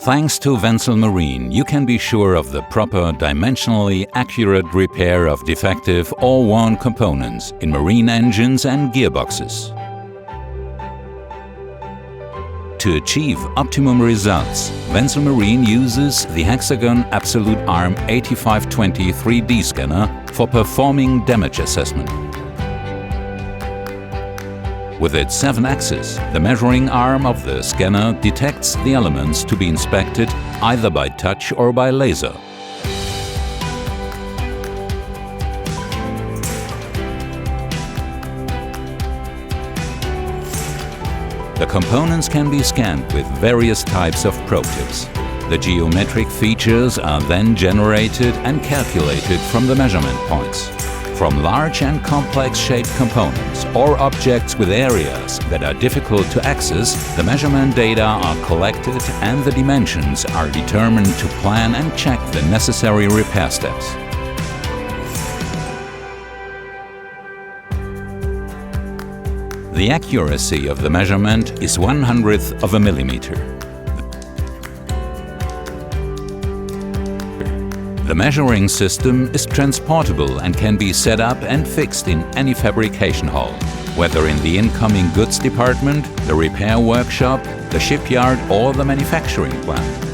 Thanks to Wenzel Marine, you can be sure of the proper, dimensionally accurate repair of defective or worn components in marine engines and gearboxes. To achieve optimum results, Wenzel Marine uses the Hexagon Absolute Arm 8520 3D scanner for performing damage assessment. With its 7 axes, the measuring arm of the scanner detects the elements to be inspected either by touch or by laser. The components can be scanned with various types of probe tips. The geometric features are then generated and calculated from the measurement points. From large and complex shaped components or objects with areas that are difficult to access, the measurement data are collected and the dimensions are determined to plan and check the necessary repair steps. The accuracy of the measurement is 1/100th of a millimeter. The measuring system is transportable and can be set up and fixed in any fabrication hall, whether in the incoming goods department, the repair workshop, the shipyard or the manufacturing plant.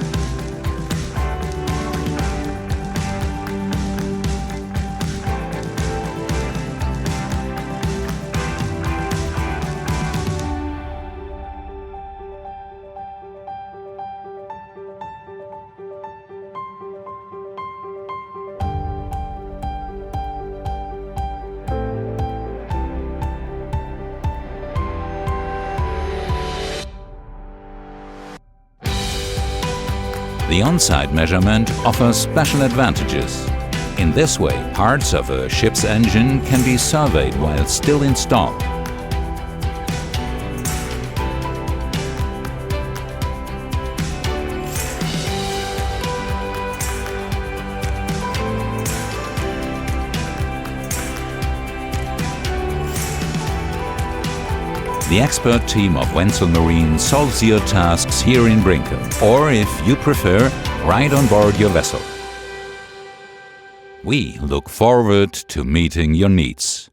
The on-site measurement offers special advantages. In this way, parts of a ship's engine can be surveyed while still installed. The expert team of Wenzel Marine solves your tasks here in Brinken, or if you prefer, right on board your vessel. We look forward to meeting your needs.